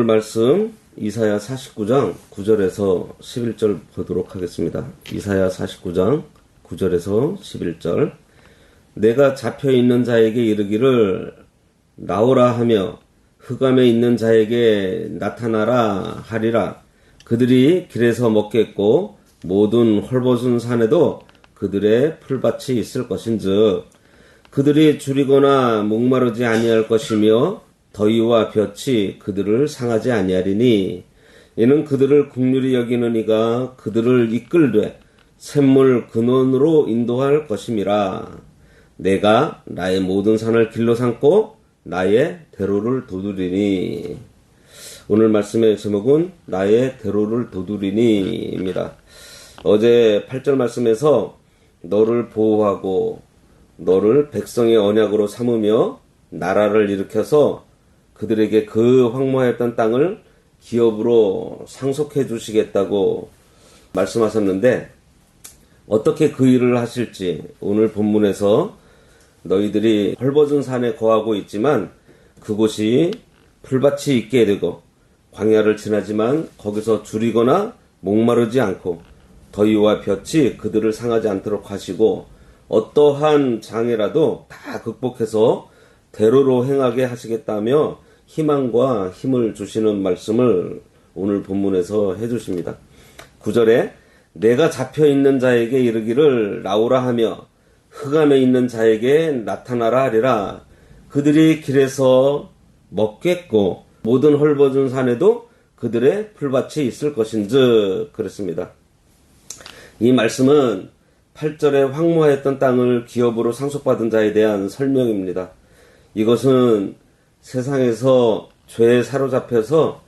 말씀 이사야 49장 9절에서 11절 보도록 하겠습니다. 이사야 49장 9절에서 11절. 내가 잡혀있는 자에게 이르기를 나오라 하며 흑암에 있는 자에게 나타나라 하리라. 그들이 길에서 먹겠고 모든 헐벗은 산에도 그들의 풀밭이 있을 것인즉 그들이 줄이거나 목마르지 아니할 것이며 더위와 볕이 그들을 상하지 아니하리니 이는 그들을 긍휼히 여기는 이가 그들을 이끌되 샘물 근원으로 인도할 것임이라. 내가 나의 모든 산을 길로 삼고 나의 대로를 도두리니. 오늘 말씀의 제목은 나의 대로를 도두리니입니다. 어제 8절 말씀에서 너를 보호하고 너를 백성의 언약으로 삼으며 나라를 일으켜서 그들에게 그 황무하였던 땅을 기업으로 상속해 주시겠다고 말씀하셨는데 어떻게 그 일을 하실지 오늘 본문에서 너희들이 헐벗은 산에 거하고 있지만 그곳이 풀밭이 있게 되고 광야를 지나지만 거기서 줄이거나 목마르지 않고 더위와 볕이 그들을 상하지 않도록 하시고 어떠한 장애라도 다 극복해서 대로로 행하게 하시겠다며 희망과 힘을 주시는 말씀을 오늘 본문에서 해주십니다. 9절에 내가 잡혀있는 자에게 이르기를 나오라 하며 흑암에 있는 자에게 나타나라 하리라. 그들이 길에서 먹겠고 모든 헐벗은 산에도 그들의 풀밭이 있을 것인즉 그랬습니다. 이 말씀은 8절에 황무하였던 땅을 기업으로 상속받은 자에 대한 설명입니다. 이것은 세상에서 죄에 사로잡혀서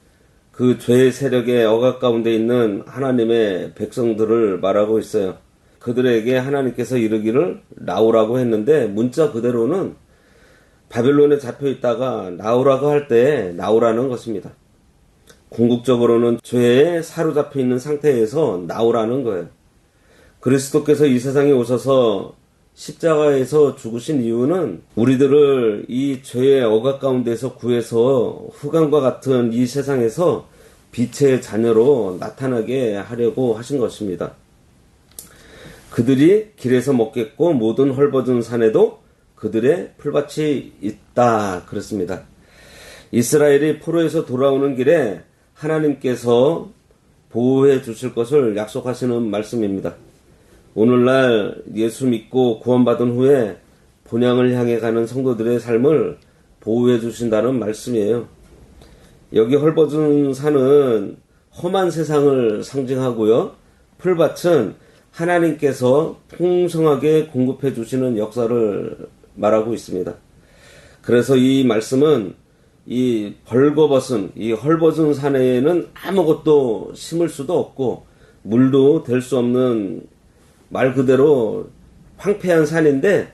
그 죄의 세력의 억압 가운데 있는 하나님의 백성들을 말하고 있어요. 그들에게 하나님께서 이르기를 나오라고 했는데 문자 그대로는 바벨론에 잡혀 있다가 나오라고 할 때 나오라는 것입니다. 궁극적으로는 죄에 사로잡혀 있는 상태에서 나오라는 거예요. 그리스도께서 이 세상에 오셔서 십자가에서 죽으신 이유는 우리들을 이 죄의 억압 가운데서 구해서 흑암과 같은 이 세상에서 빛의 자녀로 나타나게 하려고 하신 것입니다. 그들이 길에서 먹겠고 모든 헐벗은 산에도 그들의 풀밭이 있다 그랬습니다. 이스라엘이 포로에서 돌아오는 길에 하나님께서 보호해 주실 것을 약속하시는 말씀입니다. 오늘날 예수 믿고 구원받은 후에 본향을 향해 가는 성도들의 삶을 보호해 주신다는 말씀이에요. 여기 헐벗은 산은 험한 세상을 상징하고요. 풀밭은 하나님께서 풍성하게 공급해 주시는 역사를 말하고 있습니다. 그래서 이 말씀은 이 벌거벗은 이 헐벗은 산에는 아무것도 심을 수도 없고 물도 될 수 없는 말 그대로 황폐한 산인데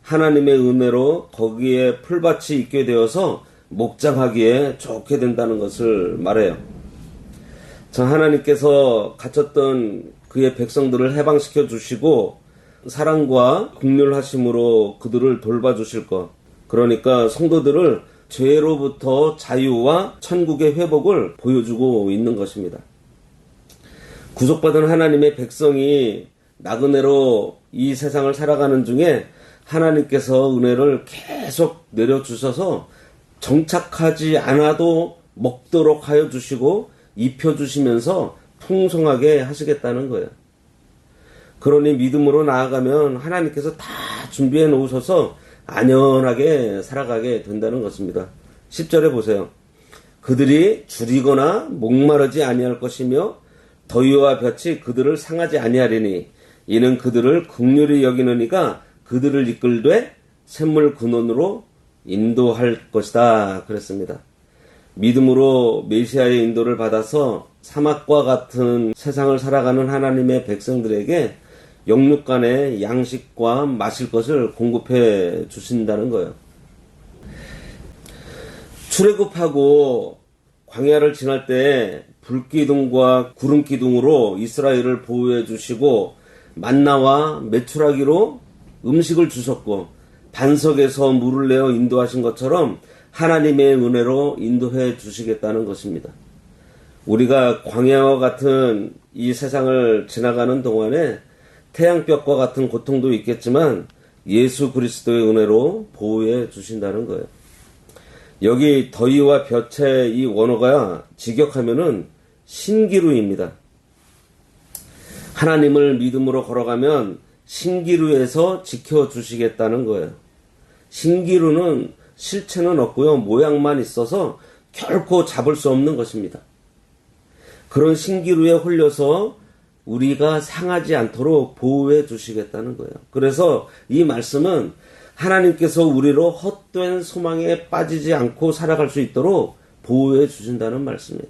하나님의 은혜로 거기에 풀밭이 있게 되어서 목장하기에 좋게 된다는 것을 말해요. 저 하나님께서 갇혔던 그의 백성들을 해방시켜 주시고 사랑과 긍휼하심으로 그들을 돌봐주실 것. 그러니까 성도들을 죄로부터 자유와 천국의 회복을 보여주고 있는 것입니다. 구속받은 하나님의 백성이 나그네로 이 세상을 살아가는 중에 하나님께서 은혜를 계속 내려주셔서 정착하지 않아도 먹도록 하여 주시고 입혀주시면서 풍성하게 하시겠다는 거예요. 그러니 믿음으로 나아가면 하나님께서 다 준비해 놓으셔서 안연하게 살아가게 된다는 것입니다. 10절에 보세요. 그들이 줄이거나 목마르지 아니할 것이며 더위와 볕이 그들을 상하지 아니하리니 이는 그들을 긍휼히 여기는 이가 그들을 이끌되 샘물 근원으로 인도할 것이다 그랬습니다. 믿음으로 메시아의 인도를 받아서 사막과 같은 세상을 살아가는 하나님의 백성들에게 영육간의 양식과 마실 것을 공급해 주신다는 거예요. 출애굽하고 광야를 지날 때 불기둥과 구름기둥으로 이스라엘을 보호해 주시고 만나와 메추라기로 음식을 주셨고 반석에서 물을 내어 인도하신 것처럼 하나님의 은혜로 인도해 주시겠다는 것입니다. 우리가 광야와 같은 이 세상을 지나가는 동안에 태양볕과 같은 고통도 있겠지만 예수 그리스도의 은혜로 보호해 주신다는 거예요. 여기 더위와 볕의 이 원어가 직역하면은 신기루입니다. 하나님을 믿음으로 걸어가면 신기루에서 지켜주시겠다는 거예요. 신기루는 실체는 없고요. 모양만 있어서 결코 잡을 수 없는 것입니다. 그런 신기루에 홀려서 우리가 상하지 않도록 보호해 주시겠다는 거예요. 그래서 이 말씀은 하나님께서 우리로 헛된 소망에 빠지지 않고 살아갈 수 있도록 보호해 주신다는 말씀이에요.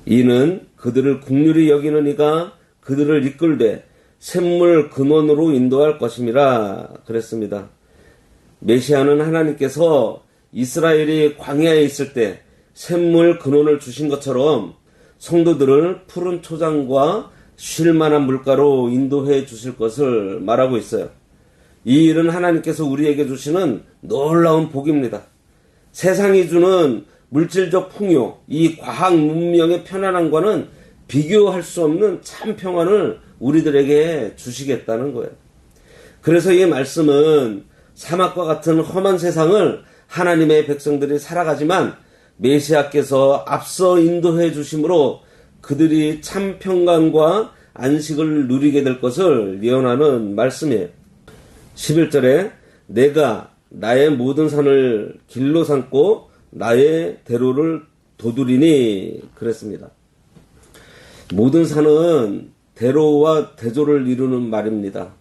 이는 그들을 긍휼히 여기는 이가 그들을 이끌되 샘물 근원으로 인도할 것임이라 그랬습니다. 메시아는 하나님께서 이스라엘이 광야에 있을 때 샘물 근원을 주신 것처럼 성도들을 푸른 초장과 쉴 만한 물가로 인도해 주실 것을 말하고 있어요. 이 일은 하나님께서 우리에게 주시는 놀라운 복입니다. 세상이 주는 물질적 풍요, 이 과학 문명의 편안함과는 비교할 수 없는 참 평안을 우리들에게 주시겠다는 거예요. 그래서 이 말씀은 사막과 같은 험한 세상을 하나님의 백성들이 살아가지만 메시아께서 앞서 인도해 주심으로 그들이 참 평강과 안식을 누리게 될 것을 예언하는 말씀이에요. 11절에 내가 나의 모든 산을 길로 삼고 나의 대로를 도두리니 그랬습니다. 모든 산은 대로와 대조를 이루는 말입니다.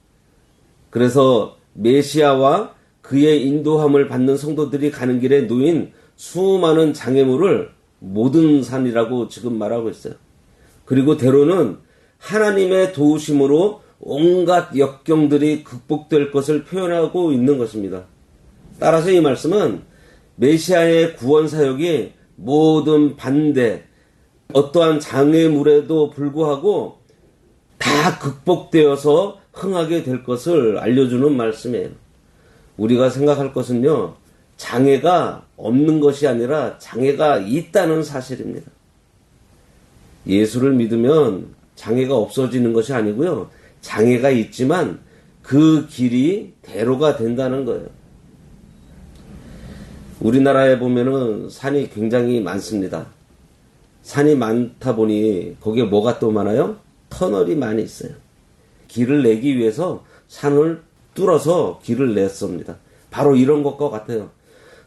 그래서 메시아와 그의 인도함을 받는 성도들이 가는 길에 놓인 수많은 장애물을 모든 산이라고 지금 말하고 있어요. 그리고 대로는 하나님의 도우심으로 온갖 역경들이 극복될 것을 표현하고 있는 것입니다. 따라서 이 말씀은 메시아의 구원 사역이 모든 반대, 어떠한 장애물에도 불구하고 다 극복되어서 흥하게 될 것을 알려주는 말씀이에요. 우리가 생각할 것은요, 장애가 없는 것이 아니라 장애가 있다는 사실입니다. 예수를 믿으면 장애가 없어지는 것이 아니고요, 장애가 있지만 그 길이 대로가 된다는 거예요. 우리나라에 보면은 산이 굉장히 많습니다. 산이 많다 보니 거기에 뭐가 또 많아요? 터널이 많이 있어요. 길을 내기 위해서 산을 뚫어서 길을 냈습니다. 바로 이런 것과 같아요.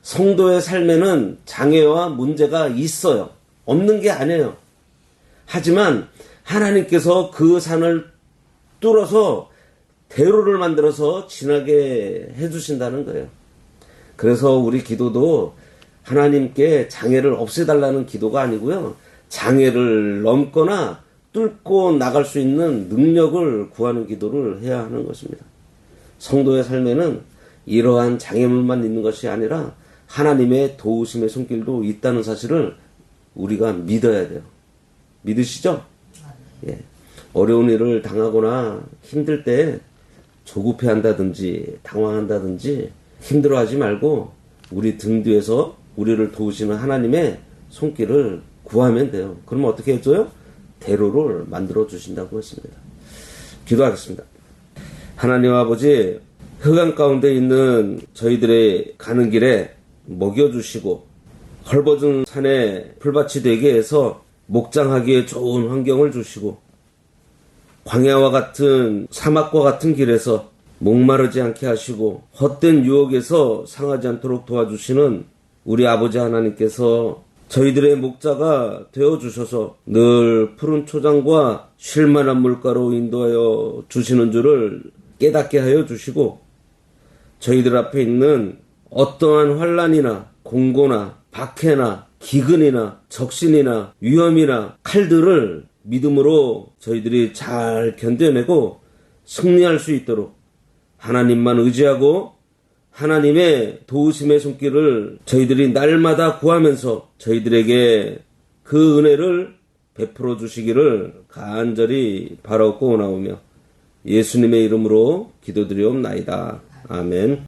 성도의 삶에는 장애와 문제가 있어요. 없는 게 아니에요. 하지만 하나님께서 그 산을 뚫어서 대로를 만들어서 지나게 해주신다는 거예요. 그래서 우리 기도도 하나님께 장애를 없애달라는 기도가 아니고요, 장애를 넘거나 뚫고 나갈 수 있는 능력을 구하는 기도를 해야 하는 것입니다. 성도의 삶에는 이러한 장애물만 있는 것이 아니라 하나님의 도우심의 손길도 있다는 사실을 우리가 믿어야 돼요. 믿으시죠? 예. 어려운 일을 당하거나 힘들 때 조급해한다든지 당황한다든지 힘들어하지 말고 우리 등 뒤에서 우리를 도우시는 하나님의 손길을 구하면 돼요. 그러면 어떻게 해줘요? 대로를 만들어 주신다고 했습니다. 기도하겠습니다. 하나님 아버지, 흑암 가운데 있는 저희들의 가는 길에 먹여주시고 헐벗은 산에 풀밭이 되게 해서 목장하기에 좋은 환경을 주시고 광야와 같은 사막과 같은 길에서 목마르지 않게 하시고 헛된 유혹에서 상하지 않도록 도와주시는 우리 아버지 하나님께서 저희들의 목자가 되어주셔서 늘 푸른 초장과 쉴만한 물가로 인도하여 주시는 줄을 깨닫게 하여 주시고 저희들 앞에 있는 어떠한 환난이나 공고나 박해나 기근이나 적신이나 위험이나 칼들을 믿음으로 저희들이 잘 견뎌내고 승리할 수 있도록 하나님만 의지하고 하나님의 도우심의 손길을 저희들이 날마다 구하면서 저희들에게 그 은혜를 베풀어 주시기를 간절히 바라옵고 원하오며 예수님의 이름으로 기도드리옵나이다. 아멘.